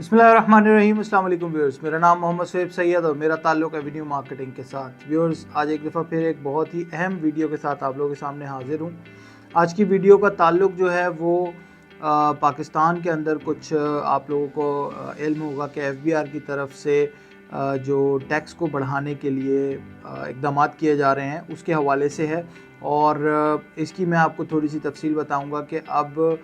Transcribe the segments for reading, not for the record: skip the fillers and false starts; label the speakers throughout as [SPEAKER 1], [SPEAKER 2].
[SPEAKER 1] बिस्मिल्लाहिर्रहमानिर्रहीम। अस्सलाम वालेकुम व्यूअर्स, मेरा नाम मोहम्मद शोएब सैयद और मेरा ताल्लुक़ एवेन्यू मार्केटिंग के साथ। व्यूअर्स, आज एक दफ़ा फिर एक बहुत ही अहम वीडियो के साथ आप लोगों के सामने हाज़िर हूँ। आज की वीडियो का ताल्लुक़ जो है वो पाकिस्तान के अंदर कुछ आप लोगों को इल्म होगा कि एफबीआर की तरफ से जो टैक्स को बढ़ाने के लिए इक़दामात किए जा रहे हैं उसके हवाले से है। और इसकी मैं आपको थोड़ी सी तफसील बताऊँगा कि अब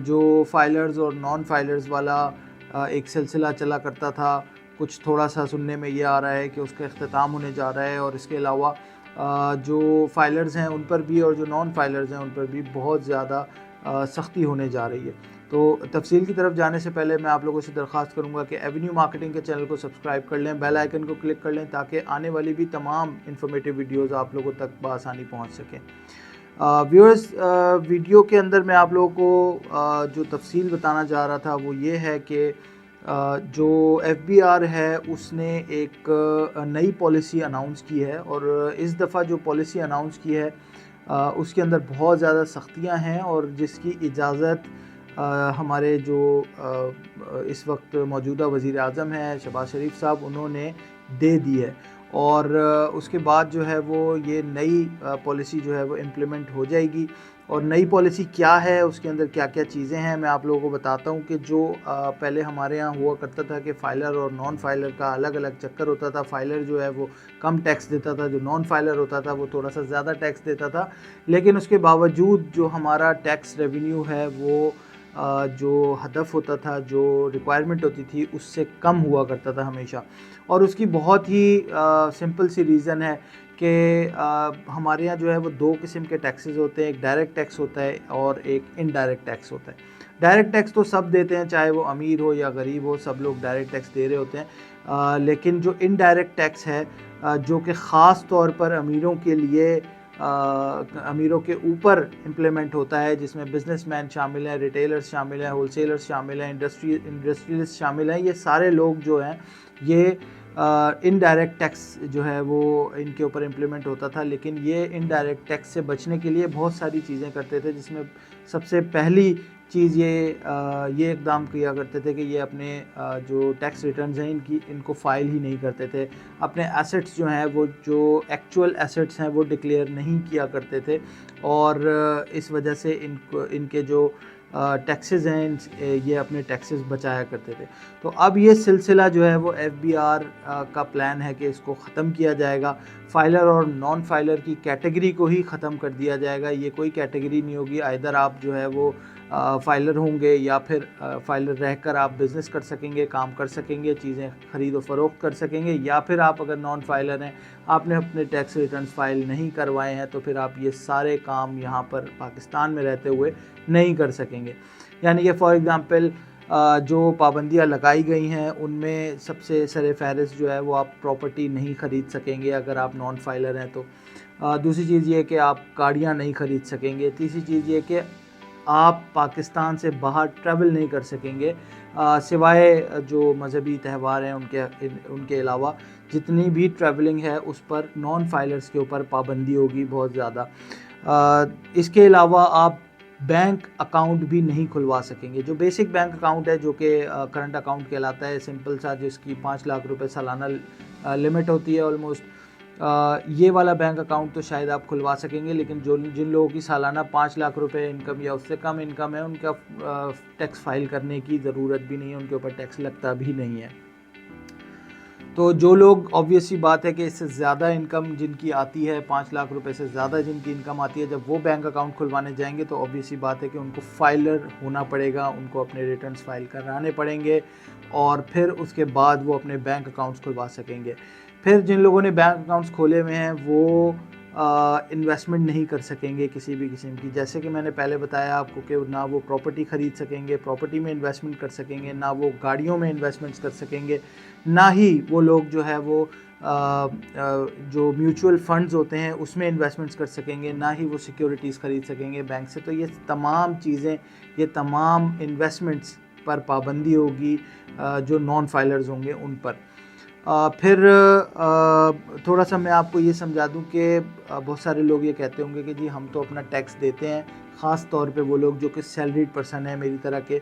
[SPEAKER 1] जो फाइलर्स और नॉन फाइलर्स वाला एक सिलसिला चला करता था, कुछ थोड़ा सा सुनने में ये आ रहा है कि उसका इख्तिताम होने जा रहा है। और इसके अलावा जो फाइलर्स हैं उन पर भी और जो नॉन फाइलर्स हैं उन पर भी बहुत ज़्यादा सख्ती होने जा रही है। तो तफसील की तरफ जाने से पहले मैं आप लोगों से दरख्वास्त करूंगा कि एवेन्यू मार्केटिंग के चैनल को सब्सक्राइब कर लें, बेल आइकन को क्लिक कर लें ताकि आने वाली भी तमाम इन्फॉर्मेटिव वीडियोज़ आप लोगों तक बआसानी पहुँच सकें। व्यूअर्स, वीडियो के अंदर मैं आप लोगों को जो तफसील बताना चाह रहा था वो ये है कि जो एफबीआर है उसने एक नई पॉलिसी अनाउंस की है। और इस दफ़ा जो पॉलिसी अनाउंस की है उसके अंदर बहुत ज़्यादा सख्तियां हैं और जिसकी इजाज़त हमारे जो इस वक्त मौजूदा वज़ीर आज़म हैं शहबाज शरीफ साहब, उन्होंने दे दी है। और उसके बाद जो है वो ये नई पॉलिसी जो है वो इम्प्लीमेंट हो जाएगी। और नई पॉलिसी क्या है, उसके अंदर क्या क्या चीज़ें हैं, मैं आप लोगों को बताता हूँ। कि जो पहले हमारे यहाँ हुआ करता था कि फ़ाइलर और नॉन फाइलर का अलग अलग चक्कर होता था। फ़ाइलर जो है वो कम टैक्स देता था, जो नॉन फाइलर होता था वो थोड़ा सा ज़्यादा टैक्स देता था। लेकिन उसके बावजूद जो हमारा टैक्स रेवेन्यू है वो जो हदफ होता था, जो रिक्वायरमेंट होती थी, उससे कम हुआ करता था हमेशा। और उसकी बहुत ही सिंपल सी रीज़न है कि हमारे यहाँ जो है वो दो किस्म के टैक्सेस होते हैं। एक डायरेक्ट टैक्स होता है और एक इनडायरेक्ट टैक्स होता है। डायरेक्ट टैक्स तो सब देते हैं, चाहे वो अमीर हो या गरीब हो, सब लोग डायरेक्ट टैक्स दे रहे होते हैं। लेकिन जो इनडायरेक्ट टैक्स है जो कि ख़ास तौर पर अमीरों के लिए अमीरों के ऊपर इम्प्लीमेंट होता है, जिसमें बिजनेसमैन शामिल हैं, रिटेलर्स शामिल हैं, होलसेलर्स शामिल हैं, इंडस्ट्रियलिस्ट शामिल हैं। ये सारे लोग जो हैं ये इनडायरेक्ट टैक्स जो है वो इनके ऊपर इम्प्लीमेंट होता था। लेकिन ये इनडायरेक्ट टैक्स से बचने के लिए बहुत सारी चीज़ें करते थे, जिसमें सबसे पहली चीज़ ये इक़दाम किया करते थे कि ये अपने जो टैक्स रिटर्न्स हैं इनको फ़ाइल ही नहीं करते थे। अपने एसेट्स जो हैं वो जो एक्चुअल एसेट्स हैं वो डिक्लेयर नहीं किया करते थे। और इस वजह से इनके जो टैक्सेस हैं ये अपने टैक्सेस बचाया करते थे। तो अब ये सिलसिला जो है वो एफबीआर का प्लान है कि इसको ख़त्म किया जाएगा। फ़ाइलर और नॉन फाइलर की कैटेगरी को ही ख़त्म कर दिया जाएगा। ये कोई कैटेगरी नहीं होगी। आइदर आप जो है वो फ़ाइलर होंगे या फिर फ़ाइलर रहकर आप बिज़नेस कर सकेंगे, काम कर सकेंगे, चीज़ें ख़रीद व फ़रोख्त कर सकेंगे। या फिर आप अगर नॉन फाइलर हैं, आपने अपने टैक्स रिटर्न्स फ़ाइल नहीं करवाए हैं, तो फिर आप ये सारे काम यहाँ पर पाकिस्तान में रहते हुए नहीं कर सकेंगे। यानी कि फ़ॉर एग्ज़ाम्पल जो पाबंदियाँ लगाई गई हैं उनमें सबसे सर फ़हरिस्त जो है वो आप प्रॉपर्टी नहीं ख़रीद सकेंगे अगर आप नॉन फाइलर हैं तो। दूसरी चीज़ ये कि आप गाड़ियाँ नहीं ख़रीद सकेंगे। तीसरी चीज़ ये कि आप पाकिस्तान से बाहर ट्रैवल नहीं कर सकेंगे सिवाय जो मज़हबी त्यौहार हैं उनके अलावा। जितनी भी ट्रैवलिंग है उस पर नॉन फाइलर्स के ऊपर पाबंदी होगी बहुत ज़्यादा। इसके अलावा आप बैंक अकाउंट भी नहीं खुलवा सकेंगे। जो बेसिक बैंक अकाउंट है, जो कि करंट अकाउंट कहलाता है, सिंपल सा, जिसकी 5 लाख रुपए सालाना लिमिट होती है ऑलमोस्ट, ये वाला बैंक अकाउंट तो शायद आप खुलवा सकेंगे। लेकिन जिन लोगों की सालाना 5 लाख रुपए इनकम या उससे कम इनकम है, उनका टैक्स फाइल करने की ज़रूरत भी नहीं है, उनके ऊपर टैक्स लगता भी नहीं है। तो जो लोग, ऑब्वियस सी बात है कि इससे ज़्यादा इनकम जिनकी आती है, 5 लाख रुपए से ज़्यादा जिनकी इनकम आती है, जब वो बैंक अकाउंट खुलवाने जाएंगे तो ऑब्वियस सी बात है कि उनको फाइलर होना पड़ेगा, उनको अपने रिटर्न्स फाइल कराने पड़ेंगे और फिर उसके बाद वो अपने बैंक अकाउंट्स खुलवा सकेंगे। फिर जिन लोगों ने बैंक अकाउंट्स खोले हुए हैं वो इन्वेस्टमेंट नहीं कर सकेंगे किसी भी किस्म की। जैसे कि मैंने पहले बताया आपको कि ना वो प्रॉपर्टी ख़रीद सकेंगे, प्रॉपर्टी में इन्वेस्टमेंट कर सकेंगे, ना वो गाड़ियों में इन्वेस्टमेंट्स कर सकेंगे, ना ही वो लोग जो है वो जो म्यूचुअल फंड्स होते हैं उसमें इन्वेस्टमेंट्स कर सकेंगे, ना ही वो सिक्योरिटीज़ ख़रीद सकेंगे बैंक से। तो ये तमाम चीज़ें, ये तमाम इन्वेस्टमेंट्स पर पाबंदी होगी जो नॉन फाइलर्स होंगे उन पर। फिर थोड़ा सा मैं आपको ये समझा दूं कि बहुत सारे लोग ये कहते होंगे कि जी हम तो अपना टैक्स देते हैं, ख़ास तौर पे वो लोग जो कि सैलरीड पर्सन है मेरी तरह के।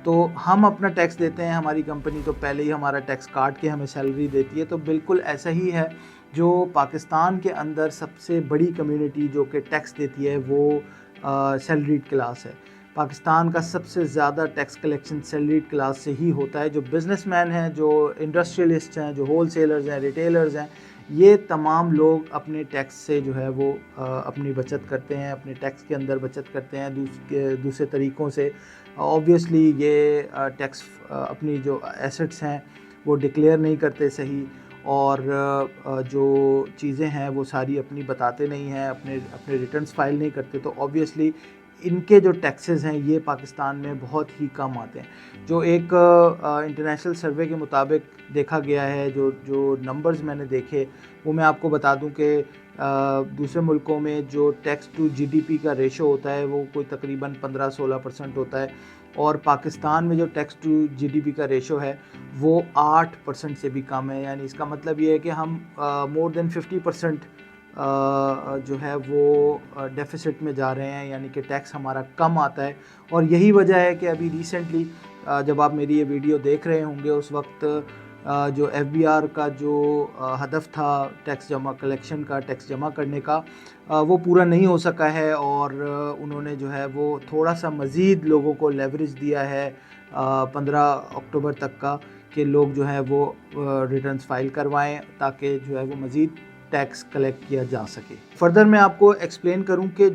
[SPEAKER 1] تو ہم اپنا ٹیکس دیتے ہیں، ہماری کمپنی تو پہلے ہی ہمارا ٹیکس کاٹ کے ہمیں سیلری دیتی ہے. تو بالکل ایسا ہی ہے. جو پاکستان کے اندر سب سے بڑی کمیونٹی جو کہ ٹیکس دیتی ہے وہ سیلریڈ کلاس ہے. پاکستان کا سب سے زیادہ ٹیکس کلیکشن سیلریڈ کلاس سے ہی ہوتا ہے. جو بزنس مین ہیں، جو انڈسٹریلسٹ ہیں، جو ہول سیلرز ہیں، ریٹیلرز ہیں، یہ تمام لوگ اپنے ٹیکس سے جو ہے وہ اپنی بچت کرتے ہیں، اپنے ٹیکس کے اندر بچت کرتے ہیں دوسرے طریقوں سے. آبویسلی یہ ٹیکس اپنی جو ایسٹس ہیں وہ ڈکلیئر نہیں کرتے صحیح، اور جو چیزیں ہیں وہ ساری اپنی بتاتے نہیں ہیں، اپنے ریٹرنز فائل نہیں کرتے. تو آبویسلی ان کے جو ٹیکسز ہیں یہ پاکستان میں بہت ہی کم آتے ہیں. جو ایک انٹرنیشنل سروے کے مطابق دیکھا گیا ہے، جو نمبرز میں نے دیکھے وہ میں آپ کو بتا دوں کہ دوسرے ملکوں میں جو tax to G D P کا ریشو ہوتا ہے وہ کوئی تقریباً 15-16% ہوتا ہے، اور پاکستان میں جو tax to G D P کا ریشو ہے وہ 8% سے بھی کم ہے. یعنی اس کا مطلب یہ ہے کہ ہم مور دین 50% جو ہے وہ ڈیفیسٹ میں جا رہے ہیں، یعنی کہ ٹیکس ہمارا کم آتا ہے. اور یہی وجہ ہے کہ ابھی ریسنٹلی جب آپ میری یہ ویڈیو دیکھ رہے ہوں گے اس وقت جو ایف بی آر کا جو ہدف تھا ٹیکس کلیکشن کا، ٹیکس جمع کرنے کا، وہ پورا نہیں ہو سکا ہے، اور انہوں نے جو ہے وہ تھوڑا سا مزید لوگوں کو لیوریج دیا ہے 15 اکتوبر تک کا، کہ لوگ جو ہے وہ ریٹرنز فائل کروائیں تاکہ جو ہے وہ مزید ٹیکس کلیکٹ کیا جا سکے. فردر میں آپ کو ایکسپلین کروں کہ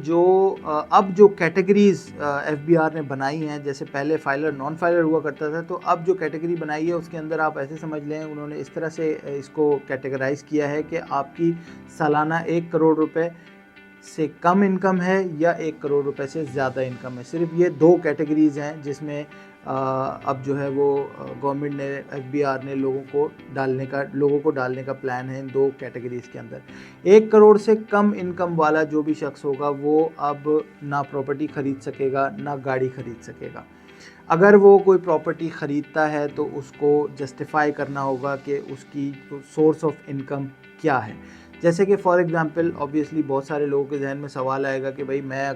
[SPEAKER 1] اب جو کیٹیگریز ایف بی آر نے بنائی ہیں، جیسے پہلے فائلر نان فائلر ہوا کرتا تھا، تو اب جو کیٹیگری بنائی ہے اس کے اندر آپ ایسے سمجھ لیں، انہوں نے اس طرح سے اس کو کیٹیگرائز کیا ہے کہ آپ کی سالانہ 1 کروڑ روپے سے کم انکم ہے یا 1 کروڑ روپے سے زیادہ انکم ہے. صرف یہ 2 کیٹیگریز ہیں جس میں اب جو ہے وہ گورنمنٹ نے، ایف بی آر نے لوگوں کو ڈالنے کا پلان ہے ان 2 کیٹیگریز کے اندر. 1 کروڑ سے کم انکم والا جو بھی شخص ہوگا وہ اب نہ پراپرٹی خرید سکے گا نہ گاڑی خرید سکے گا. اگر وہ کوئی پراپرٹی خریدتا ہے تو اس کو جسٹیفائی کرنا ہوگا کہ اس کی سورس آف انکم کیا ہے. جیسے کہ فار ایگزامپل آبویسلی بہت سارے لوگوں کے ذہن میں سوال آئے گا کہ بھائی میں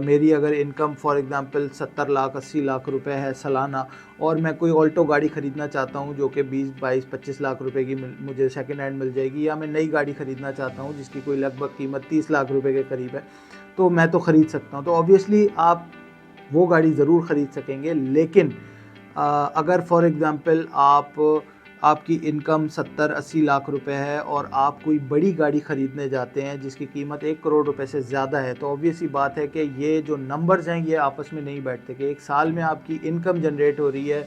[SPEAKER 1] میری اگر income for example 70 lakh 80 lakh روپے ہے سالانہ، اور میں کوئی آلٹو گاڑی خریدنا چاہتا ہوں جو کہ 20-22-25 لاکھ روپے کی مجھے سیکنڈ ہینڈ مل جائے گی، یا میں نئی گاڑی خریدنا چاہتا ہوں جس کی کوئی لگ بھگ قیمت 30 لاکھ روپے کے قریب ہے، تو میں تو خرید سکتا ہوں. تو آبویسلی آپ وہ گاڑی ضرور خرید سکیں گے. لیکن اگر فار ایگزامپل آپ کی انکم 70-80 لاکھ روپے ہے اور آپ کوئی بڑی گاڑی خریدنے جاتے ہیں جس کی قیمت 1 کروڑ روپے سے زیادہ ہے، تو آبویسلی بات ہے کہ یہ جو نمبرز ہیں یہ آپس میں نہیں بیٹھتے. کہ ایک سال میں آپ کی انکم جنریٹ ہو رہی ہے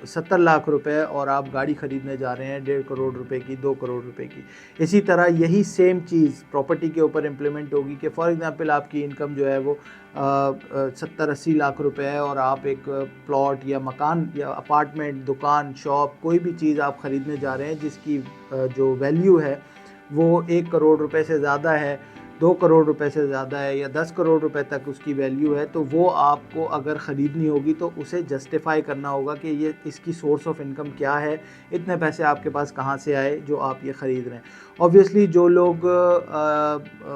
[SPEAKER 1] 70 لاکھ روپے اور آپ گاڑی خریدنے جا رہے ہیں 1.5 کروڑ روپے کی، 2 کروڑ روپے کی. اسی طرح یہی سیم چیز پراپرٹی کے اوپر امپلیمنٹ ہوگی کہ فار ایگزامپل آپ کی انکم جو ہے وہ 70-80 لاکھ روپے ہے، اور آپ ایک پلاٹ یا مکان یا اپارٹمنٹ، دکان، شاپ، کوئی بھی چیز آپ خریدنے جا رہے ہیں جس کی جو ویلیو ہے وہ 1 کروڑ روپے سے زیادہ ہے، 2 کروڑ روپے سے زیادہ ہے، یا 10 کروڑ روپے تک اس کی ویلیو ہے، تو وہ آپ کو اگر خریدنی ہوگی تو اسے جسٹیفائی کرنا ہوگا کہ یہ اس کی سورس آف انکم کیا ہے، اتنے پیسے آپ کے پاس کہاں سے آئے جو آپ یہ خرید رہے ہیں. آبویسلی جو لوگ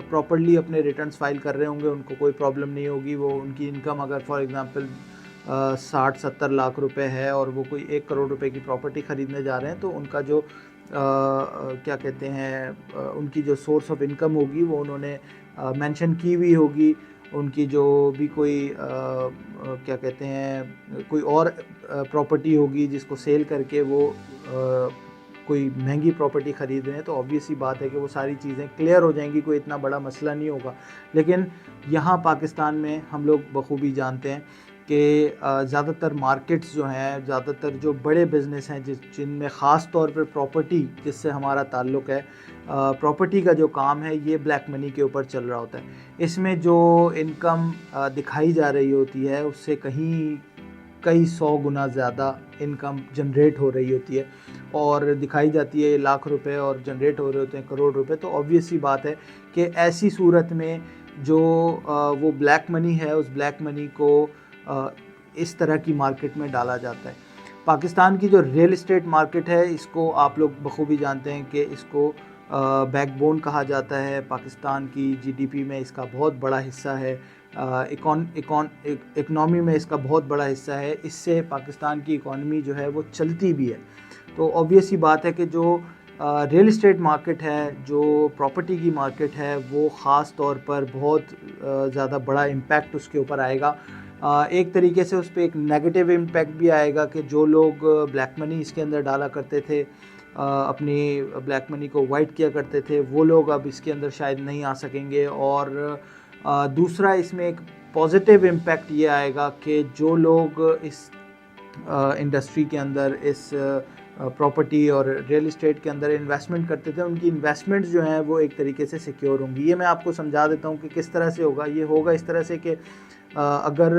[SPEAKER 1] پراپرلی اپنے ریٹرنز فائل کر رہے ہوں گے ان کو کوئی پرابلم نہیں ہوگی. وہ ان کی انکم اگر فار ایگزامپل 60-70 لاکھ روپے ہے اور وہ کوئی 1 کروڑ روپے کی پراپرٹی خریدنے جا رہے ہیں، تو ان کا جو کیا کہتے ہیں ان کی جو سورس آف انکم ہوگی وہ انہوں نے مینشن کی ہوئی ہوگی. ان کی جو بھی کوئی کیا کہتے ہیں کوئی اور پراپرٹی ہوگی جس کو سیل کر کے وہ کوئی مہنگی پراپرٹی خرید رہے ہیں، تو آبویس سی بات ہے کہ وہ ساری چیزیں کلیئر ہو جائیں گی، کوئی اتنا بڑا مسئلہ نہیں ہوگا. لیکن یہاں پاکستان میں ہم لوگ بخوبی جانتے ہیں کہ زیادہ تر مارکیٹس جو ہیں، زیادہ تر جو بڑے بزنس ہیں جن میں خاص طور پر پراپرٹی جس سے ہمارا تعلق ہے، پراپرٹی کا جو کام ہے یہ بلیک منی کے اوپر چل رہا ہوتا ہے. اس میں جو انکم دکھائی جا رہی ہوتی ہے اس سے کئی 100 گنا زیادہ انکم جنریٹ ہو رہی ہوتی ہے، اور دکھائی جاتی ہے لاکھ روپے اور جنریٹ ہو رہے ہوتے ہیں کروڑ روپے. تو آبویس سی بات ہے کہ ایسی صورت میں جو وہ بلیک منی ہے اس بلیک منی کو اس طرح کی مارکیٹ میں ڈالا جاتا ہے. پاکستان کی جو ریل اسٹیٹ مارکیٹ ہے اس کو آپ لوگ بخوبی جانتے ہیں کہ اس کو بیک بون کہا جاتا ہے. پاکستان کی جی ڈی پی میں اس کا بہت بڑا حصہ ہے इकॉनमी में इसका बहुत बड़ा हिस्सा है। इससे पाकिस्तान की इकॉनमी जो है वो चलती भी है। तो ऑब्वियस ही बात है कि जो रियल इस्टेट मार्केट है, जो प्रॉपर्टी की मार्केट है, वो ख़ास तौर पर बहुत ज़्यादा बड़ा इम्पैक्ट उसके ऊपर आएगा। एक तरीके से उस पर एक नेगेटिव इम्पैक्ट भी आएगा कि जो लोग ब्लैक मनी इसके अंदर डाला करते थे, अपनी ब्लैक मनी को वाइट किया करते थे, वो लोग अब इसके अंदर शायद नहीं आ सकेंगे। और दूसरा इसमें एक पॉजिटिव इम्पैक्ट ये आएगा कि जो लोग इस इंडस्ट्री के अंदर, इस प्रॉपर्टी और रियल इस्टेट के अंदर इन्वेस्टमेंट करते थे, उनकी इन्वेस्टमेंट्स जो हैं वो एक तरीके से सिक्योर होंगी। ये मैं आपको समझा देता हूँ कि किस तरह से होगा। ये होगा इस तरह से कि अगर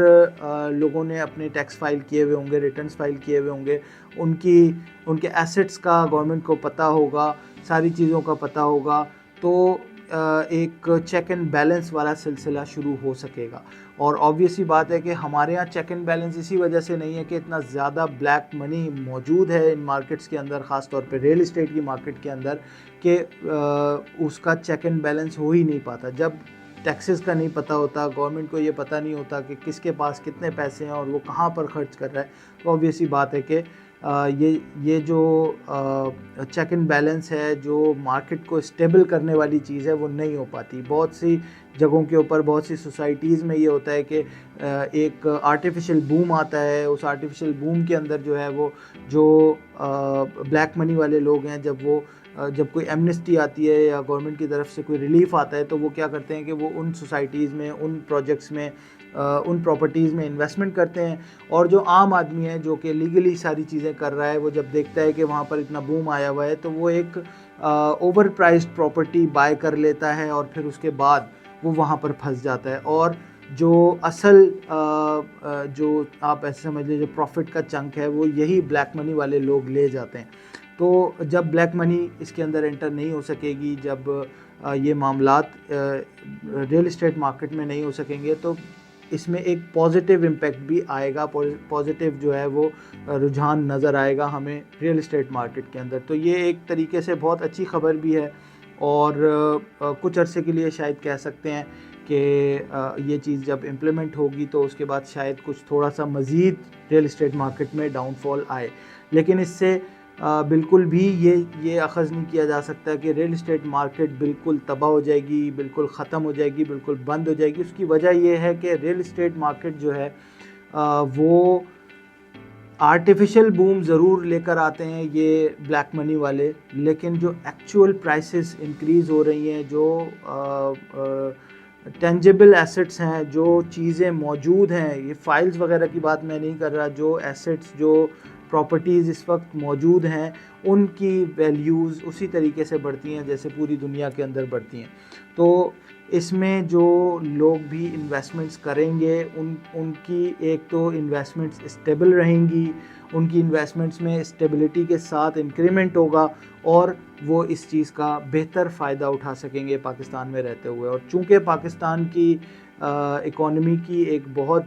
[SPEAKER 1] लोगों ने अपने टैक्स फाइल किए हुए होंगे, रिटर्न्स फाइल किए हुए होंगे, उनके एसेट्स का गवर्नमेंट को पता होगा, सारी चीज़ों का पता होगा, तो एक चेक एंड बैलेंस वाला सिलसिला शुरू हो सकेगा। और ऑब्वियस ही बात है कि हमारे यहाँ चेक एंड बैलेंस इसी वजह से नहीं है कि इतना ज़्यादा ब्लैक मनी मौजूद है इन मार्केट्स के अंदर, ख़ास तौर पे रियल इस्टेट की मार्केट के अंदर, कि उसका चेक एंड बैलेंस हो ही नहीं पाता। जब टैक्सेस का नहीं पता होता, गवर्नमेंट को ये पता नहीं होता कि किसके पास कितने पैसे हैं और वो कहाँ पर खर्च कर रहा है, तो ऑब्वियस ही बात है कि ये जो चेक एंड बैलेंस है, जो मार्केट को स्टेबल करने वाली चीज़ है, वो नहीं हो पाती। बहुत सी जगहों के ऊपर, बहुत सी सोसाइटीज़ में ये होता है कि एक आर्टिफिशियल बूम आता है। उस आर्टिफिशियल बूम के अंदर जो है वो जो ब्लैक मनी वाले लोग हैं, जब कोई एमनेस्टी आती है या गवर्नमेंट की तरफ से कोई रिलीफ आता है, तो वो क्या करते हैं कि वो उन सोसाइटीज़ में, उन प्रोजेक्ट्स में, उन प्रॉपर्टीज़ में इन्वेस्टमेंट करते हैं। और जो आम आदमी है जो कि लीगली सारी चीज़ें कर रहा है, वो जब देखता है कि वहाँ पर इतना बूम आया हुआ है, तो वो एक ओवर प्राइस्ड प्रॉपर्टी बाय कर लेता है और फिर उसके बाद वो वहाँ पर फंस जाता है। और जो असल जो आप ऐसे समझ लीजिए प्रॉफिट का चंक है, वो यही ब्लैक मनी वाले लोग ले जाते हैं। तो जब ब्लैक मनी इसके अंदर एंटर नहीं हो सकेगी, जब ये मामलात रियल इस्टेट मार्केट में नहीं हो सकेंगे, तो इसमें एक पॉजिटिव इम्पैक्ट भी आएगा। पॉजिटिव जो है वो रुझान नज़र आएगा हमें रियल इस्टेट मार्केट के अंदर। तो ये एक तरीके से बहुत अच्छी खबर भी है। और कुछ अरसे के लिए शायद कह सकते हैं कि ये चीज़ जब इम्प्लीमेंट होगी तो उसके बाद शायद कुछ थोड़ा सा मज़ीद रियल इस्टेट मार्केट में डाउनफॉल आए। लेकिन इससे बिल्कुल भी ये अख़ज़ नहीं किया जा सकता कि रियल इस्टेट मार्केट बिल्कुल तबाह हो जाएगी, बिल्कुल ख़त्म हो जाएगी, बिल्कुल बंद हो जाएगी। उसकी वजह ये है कि रियल इस्टेट मार्केट जो है वो आर्टिफिशियल बूम ज़रूर लेकर आते हैं ये ब्लैक मनी वाले, लेकिन जो एक्चुअल प्राइसेस इंक्रीज़ हो रही हैं, जो टेंजिबल एसेट्स हैं, जो चीज़ें मौजूद हैं, ये फाइल्स वगैरह की बात मैं नहीं कर रहा, जो एसेट्स, जो प्रॉपर्टीज़ इस वक्त मौजूद हैं, उनकी वैल्यूज़ उसी तरीके से बढ़ती हैं जैसे पूरी दुनिया के अंदर बढ़ती हैं। तो इसमें जो लोग भी इन्वेस्टमेंट्स करेंगे, उनकी एक तो इन्वेस्टमेंट्स स्टेबल रहेंगी, उनकी इन्वेस्टमेंट्स में स्टेबिलिटी के साथ इंक्रीमेंट होगा और वो इस चीज़ का बेहतर फ़ायदा उठा सकेंगे पाकिस्तान में रहते हुए। और चूँकि पाकिस्तान की इकॉनमी की एक बहुत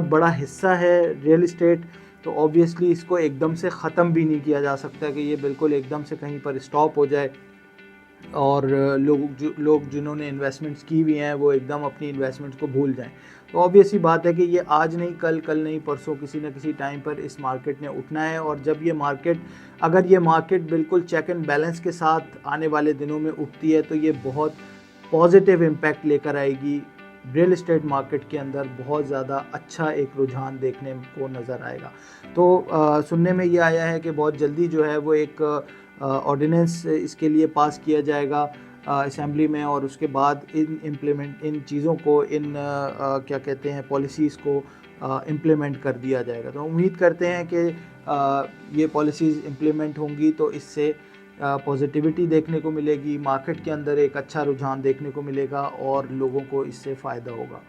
[SPEAKER 1] बड़ा हिस्सा है रियल इस्टेट, तो ऑब्वियसली इसको एकदम से ख़त्म भी नहीं किया जा सकता कि ये बिल्कुल एकदम से कहीं पर स्टॉप हो जाए और लोग जिन्होंने इन्वेस्टमेंट्स की हुई हैं वो एकदम अपनी इन्वेस्टमेंट्स को भूल जाएं। तो ऑब्वियस ही बात है कि ये आज नहीं, कल नहीं, परसों किसी न किसी टाइम पर इस मार्केट ने उठना है। और जब अगर ये मार्केट बिल्कुल चेक एंड बैलेंस के साथ आने वाले दिनों में उठती है, तो ये बहुत पॉजिटिव इम्पैक्ट लेकर आएगी रियल इस्टेट मार्केट के अंदर। बहुत ज़्यादा अच्छा एक रुझान देखने को नज़र आएगा। तो सुनने में ये आया है कि बहुत जल्दी जो है वो एक ऑर्डिनेंस इसके लिए पास किया जाएगा असेंबली में, और उसके बाद इन चीज़ों को, क्या कहते हैं, पॉलिसीज़ को इम्प्लीमेंट कर दिया जाएगा। तो उम्मीद करते हैं कि ये पॉलिसीज़ इम्प्लीमेंट होंगी तो इससे पॉजिटिविटी देखने को मिलेगी, मार्केट के अंदर एक अच्छा रुझान देखने को मिलेगा और लोगों को इससे फ़ायदा होगा।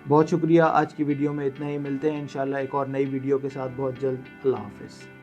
[SPEAKER 1] बहुत शुक्रिया। आज की वीडियो में इतना ही। मिलते हैं इंशाल्लाह एक और नई वीडियो के साथ बहुत जल्द। अल्लाह हाफ़िज़।